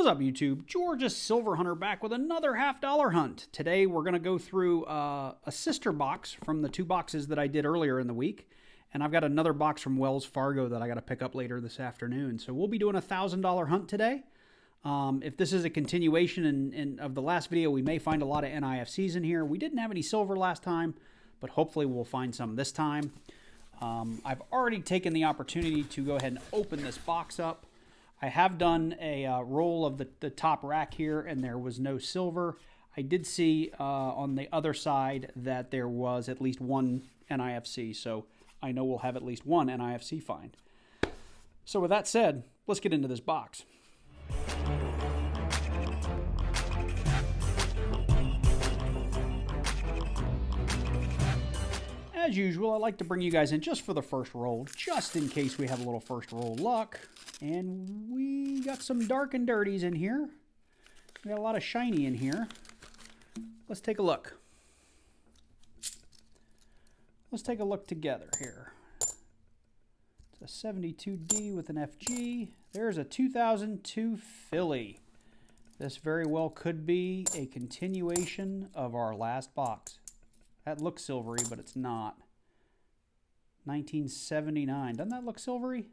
What's up, YouTube? George's Silver Hunter back with another $50 hunt. Today we're going to go through a sister box from the two boxes that I did earlier in the week. And I've got another box from Wells Fargo that I got to pick up later this afternoon. So we'll be doing a $1,000 hunt today. If this is a continuation of the last video, we may find a lot of NIFCs in here. We didn't have any silver last time, but hopefully we'll find some this time. I've already taken the opportunity to go ahead and open this box up. I have done a roll of the top rack here, and there was no silver. I did see on the other side that there was at least one NIFC, so I know we'll have at least one NIFC find. So with that said, let's get into this box. As usual, I like to bring you guys in just for the first roll, just in case we have a little first roll luck. And we got some dark and dirties in here. We got a lot of shiny in here. Let's take a look. Let's take a look together here. It's a 72D with an FG. There's a 2002 Philly. This very well could be a continuation of our last box. That looks silvery, but it's not. 1979. Doesn't that look silvery?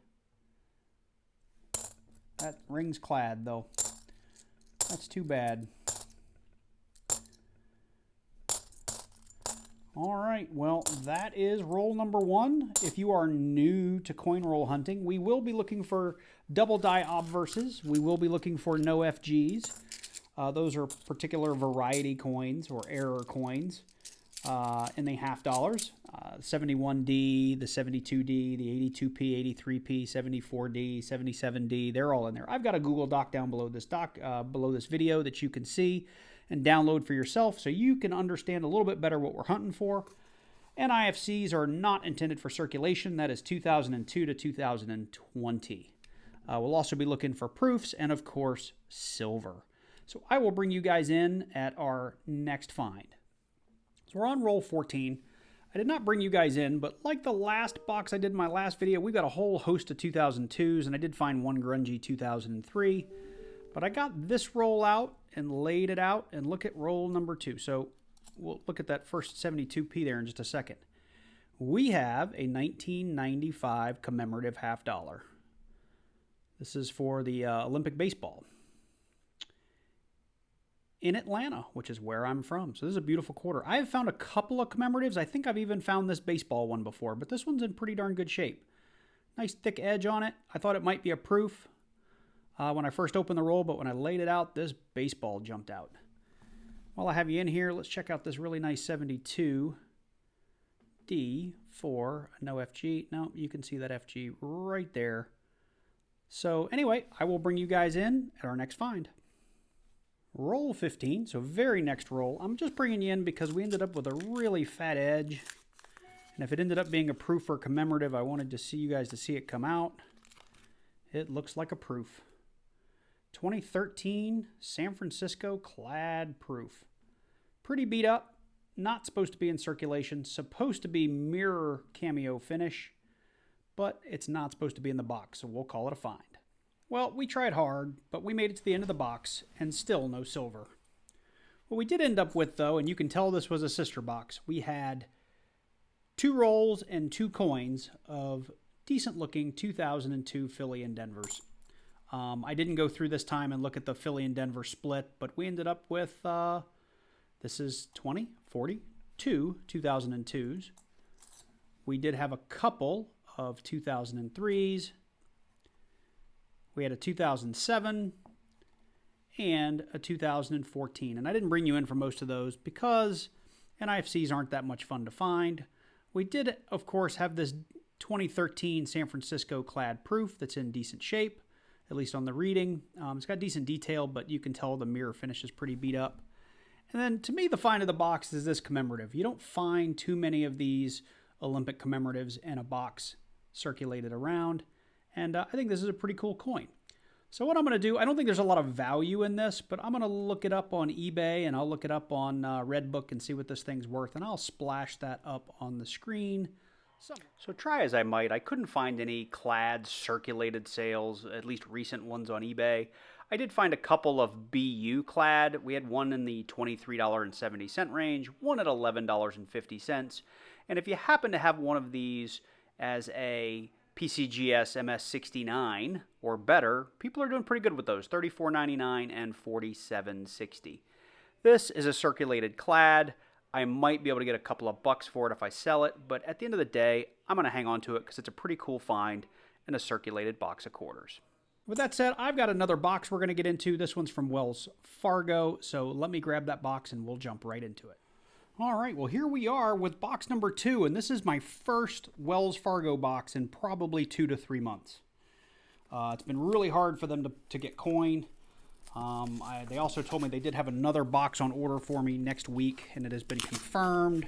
That rings Clad, though. That's too bad. All right, well, that is roll number one. If you are new to coin roll hunting, we will be looking for double die obverses. We will be looking for no FGs. Those are particular variety coins or error coins in the $50. 71D, the 72D, the 82P, 83P, 74D, 77D, they're all in there. I've got a Google Doc down below this below this video that you can see and download for yourself so you can understand a little bit better what we're hunting for. NIFCs are not intended for circulation. That is 2002 to 2020. We'll also be looking for proofs and, of course, silver. So I will bring you guys in at our next find. So we're on roll 14. I did not bring you guys in, but like the last box I did in my last video, we've got a whole host of 2002s, and I did find one grungy 2003. But I got this roll out and laid it out, and look at roll number two. So we'll look at that first 72P there in just a second. We have a 1995 commemorative $50. This is for the Olympic baseball in Atlanta, which is where I'm from. So this is a beautiful quarter. I have found a couple of commemoratives. I think I've even found this baseball one before, but this one's in pretty darn good shape. Nice thick edge on it. I thought it might be a proof when I first opened the roll, but when I laid it out, this baseball jumped out. While I have you in here, let's check out this really nice 72D for no FG. No, you can see that FG right there. So anyway, I will bring you guys in at our next find. Roll 15, so very next roll. I'm just bringing you in because we ended up with a really fat edge. And if it ended up being a proof or commemorative, I wanted to see you guys to see it come out. It looks like a proof. 2013 San Francisco Clad proof. Pretty beat up. Not supposed to be in circulation. Supposed to be mirror cameo finish. But it's not supposed to be in the box, so we'll call it a find. Well, we tried hard, but we made it to the end of the box, and still no silver. What we did end up with, though, and you can tell this was a sister box, we had two rolls and two coins of decent-looking 2002 Philly and Denvers. I didn't go through this time and look at the Philly and Denver split, but we ended up with, this is 20, 40, two 2002s. We did have a couple of 2003s. We had a 2007 and a 2014. And I didn't bring you in for most of those because NIFCs aren't that much fun to find. We did, of course, have this 2013 San Francisco Clad proof that's in decent shape, at least on the reading. It's got decent detail, but you can tell the mirror finish is pretty beat up. And then, to me, the find of the box is this commemorative. You don't find too many of these Olympic commemoratives in a box circulated around. And I think this is a pretty cool coin. So what I'm going to do, I don't think there's a lot of value in this, but I'm going to look it up on eBay and I'll look it up on Redbook and see what this thing's worth. And I'll splash that up on the screen So try as I might, I couldn't find any Clad circulated sales, at least recent ones on eBay. I did find a couple of BU Clad. We had one in the $23.70 range, one at $11.50. And if you happen to have one of these as a PCGS MS69 or better, people are doing pretty good with those, $34.99 and $47.60. This is a circulated Clad. I might be able to get a couple of bucks for it if I sell it, but at the end of the day, I'm going to hang on to it because it's a pretty cool find in a circulated box of quarters. With that said, I've got another box we're going to get into. This one's from Wells Fargo, so let me grab that box and we'll jump right into it. All right, well, here we are with box number 2, and this is my first Wells Fargo box in probably 2 to 3 months. It's been really hard for them to get coin. They also told me they did have another box on order for me next week, and it has been confirmed.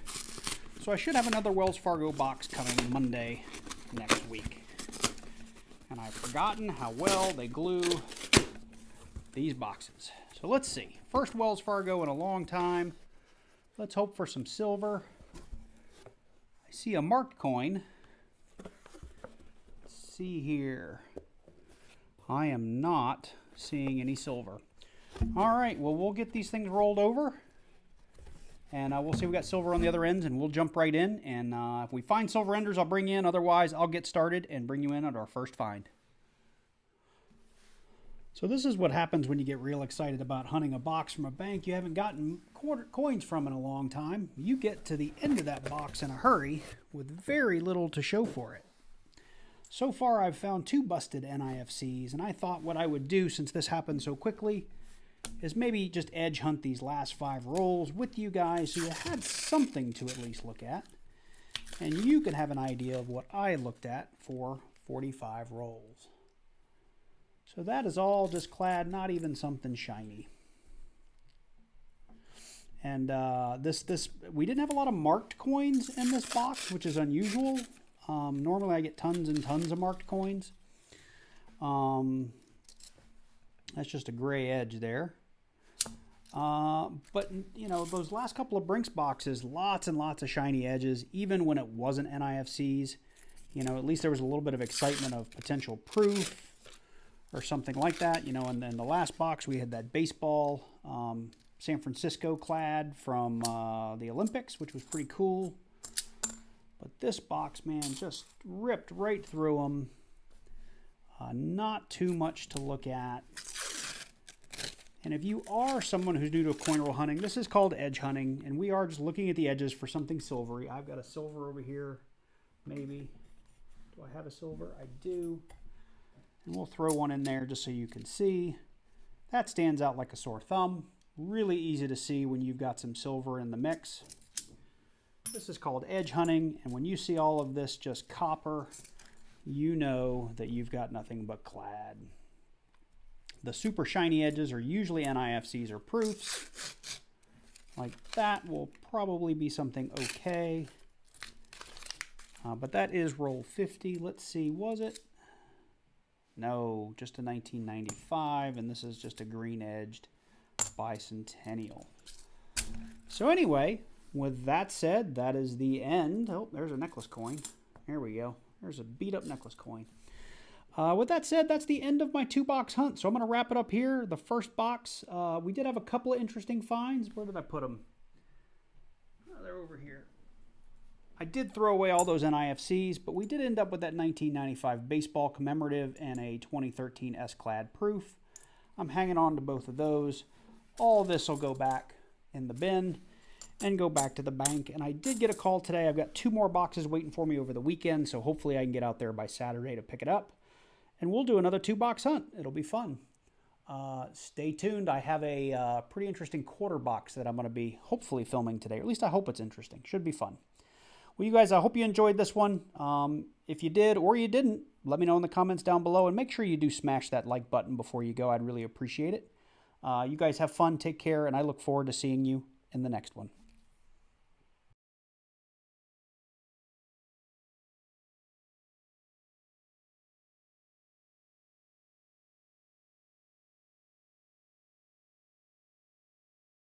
So I should have another Wells Fargo box coming Monday next week. And I've forgotten how well they glue these boxes. So let's see. First Wells Fargo in a long time. Let's hope for some silver. I see a marked coin. Let's see here. I am not seeing any silver. All right, well, we'll get these things rolled over, and we'll see if we got silver on the other ends, and we'll jump right in. And if we find silver enders, I'll bring you in. Otherwise, I'll get started and bring you in at our first find. So this is what happens when you get real excited about hunting a box from a bank you haven't gotten coins from in a long time. You get to the end of that box in a hurry with very little to show for it. So far, I've found 2 busted NIFCs, and I thought what I would do, since this happened so quickly, is maybe just edge hunt these last 5 rolls with you guys so you had something to at least look at, and you can have an idea of what I looked at for 45 rolls. So that is all just Clad, not even something shiny. And we didn't have a lot of marked coins in this box, which is unusual. Normally I get tons and tons of marked coins. That's just a gray edge there. But, you know, those last couple of Brinks boxes, lots and lots of shiny edges, even when it wasn't NIFCs. You know, at least there was a little bit of excitement of potential proof or something like that. You know, and then the last box we had that baseball San Francisco Clad from the Olympics, which was pretty cool. But this box, man, just ripped right through them. Not too much to look at. And if you are someone who's new to coin roll hunting, this is called edge hunting, and we are just looking at the edges for something silvery. I've got a silver over here, maybe. Do I have a silver? I do. And we'll throw one in there just so you can see. That stands out like a sore thumb. Really easy to see when you've got some silver in the mix. This is called edge hunting, and when you see all of this just copper, you know that you've got nothing but Clad. The super shiny edges are usually NIFCs or proofs. Like that will probably be something okay. But that is roll 50. Let's see, was it? No, just a 1995, and this is just a green-edged bicentennial. So anyway, with that said, that is the end. Oh, there's a necklace coin. There we go. There's a beat-up necklace coin. With that said, that's the end of my 2-box hunt. So I'm going to wrap it up here. The first box, we did have a couple of interesting finds. Where did I put them? Oh, they're over here. I did throw away all those NIFCs, but we did end up with that 1995 baseball commemorative and a 2013 S-Clad proof. I'm hanging on to both of those. All this will go back in the bin and go back to the bank. And I did get a call today. I've got 2 more boxes waiting for me over the weekend, so hopefully I can get out there by Saturday to pick it up. And we'll do another 2-box hunt. It'll be fun. Stay tuned. I have a pretty interesting quarter box that I'm going to be hopefully filming today. Or at least I hope it's interesting. Should be fun. Well, you guys, I hope you enjoyed this one. If you did or you didn't, let me know in the comments down below. And make sure you do smash that like button before you go. I'd really appreciate it. You guys have fun. Take care. And I look forward to seeing you in the next one.